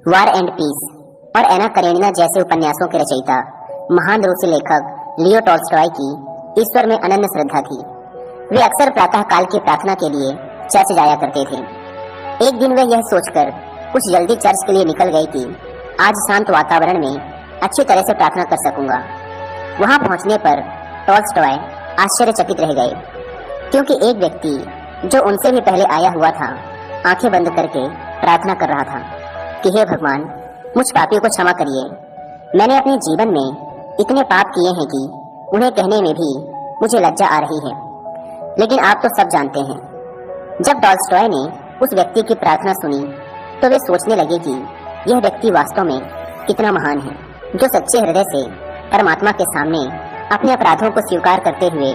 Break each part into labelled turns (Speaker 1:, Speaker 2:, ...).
Speaker 1: War and piece और एना Karenina जैसे उपन्यासों के रचयिता महान रूसी लेखक लियो टॉल्स्टॉय की ईश्वर में अनन्य श्रद्धा थी। वे अक्सर प्रातः काल की प्रार्थना के लिए चर्च जाया करते थे। एक दिन वे यह सोचकर कुछ जल्दी चर्च के लिए निकल गए कि आज शांत वातावरण में अच्छी तरह से प्रार्थना कर सकूंगा। वहां पहुंचने पर टॉल्स्टॉय आश्चर्यचकित रह गए, क्योंकि एक व्यक्ति जो उनसे भी पहले आया हुआ था आंखें बंद करके प्रार्थना कर रहा था कि हे भगवान, मुझ पापियों को क्षमा करिए। मैंने अपने जीवन में इतने पाप किए हैं कि उन्हें कहने में भी मुझे लज्जा आ रही है। लेकिन आप तो सब जानते हैं। जब टॉल्स्टॉय ने उस व्यक्ति की प्रार्थना सुनी तो वे सोचने लगे कि यह व्यक्ति वास्तव में कितना महान है, जो सच्चे हृदय से परमात्मा के सामने अपने अपराधों को स्वीकार करते हुए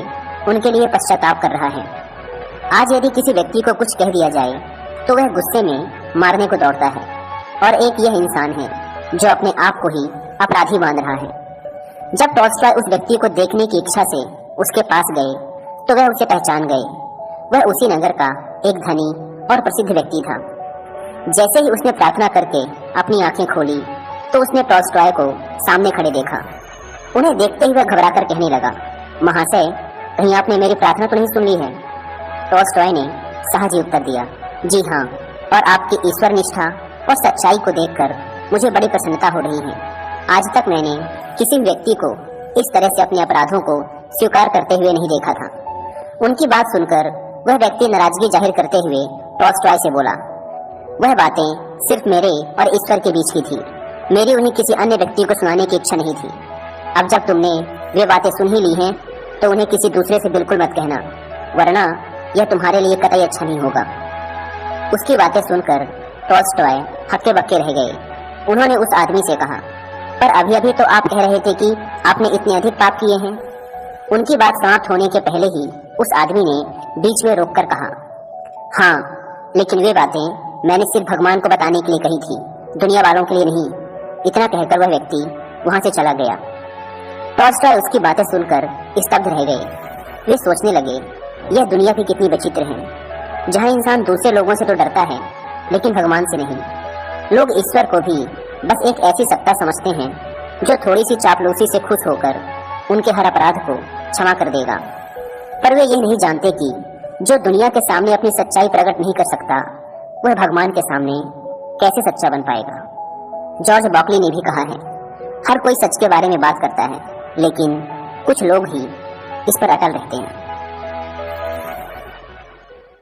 Speaker 1: उनके लिए पश्चाताप कर रहा है। आज यदि किसी व्यक्ति को कुछ कह दिया जाए तो वह गुस्से में मारने को दौड़ता है, और एक यह इंसान है जो अपने आप को ही अपराधी मान रहा है। जब टॉल्स्टॉय उस व्यक्ति को देखने की इच्छा से उसके पास गए तो वह उसे पहचान गए। वह उसी नगर का एक धनी और प्रसिद्ध व्यक्ति था। जैसे ही उसने प्रार्थना करके अपनी आंखें खोली तो उसने टॉल्स्टॉय को सामने खड़े देखा। उन्हें देखते ही वह घबराकर कहने लगा, महाशय, कहीं आपने मेरी प्रार्थना तो नहीं सुन ली है? टॉल्स्टॉय ने सहज उत्तर दिया, जी हाँ, और आपकी ईश्वर निष्ठा और सच्चाई को देखकर मुझे बड़ी प्रसन्नता हो रही है। आज तक मैंने किसी व्यक्ति को इस तरह से अपने अपराधों को स्वीकार करते हुए नहीं देखा था। उनकी बात सुनकर वह व्यक्ति नाराजगी जाहिर करते हुए टॉल्स्टॉय से बोला, वह बातें सिर्फ मेरे और ईश्वर के बीच की थी। मेरी उन्हें किसी अन्य व्यक्ति को सुनाने की इच्छा नहीं थी। अब जब तुमने वे बातें सुन ही ली हैं तो उन्हें किसी दूसरे से बिल्कुल मत कहना, वरना यह तुम्हारे लिए कतई अच्छा नहीं होगा। उसकी बातें सुनकर टॉल्स्टॉय हक्के बक्के रह गए। उन्होंने उस आदमी से कहा, पर अभी अभी तो आप कह रहे थे कि आपने इतने अधिक पाप किए हैं। उनकी बात समाप्त होने के पहले ही उस आदमी ने बीच में रोककर कहा, हाँ, लेकिन वे बातें मैंने सिर्फ भगवान को बताने के लिए कही थी, दुनिया वालों के लिए नहीं। इतना कहकर वह व्यक्ति वहां से चला गया। टॉल्स्टॉय उसकी बातें सुनकर स्तब्ध रह गए। वे सोचने लगे, यह दुनिया भी कितनी विचित्र है, जहाँ इंसान दूसरे लोगों से तो डरता है लेकिन भगवान से नहीं। लोग ईश्वर को भी बस एक ऐसी सत्ता समझते हैं जो थोड़ी सी चापलूसी से खुश होकर उनके हर अपराध को क्षमा कर देगा। पर वे ये नहीं जानते कि जो दुनिया के सामने अपनी सच्चाई प्रकट नहीं कर सकता, वह भगवान के सामने कैसे सच्चा बन पाएगा। जॉर्ज बर्कली ने भी कहा है, हर कोई सच के बारे में बात करता है, लेकिन कुछ लोग ही इस पर अटल रहते हैं।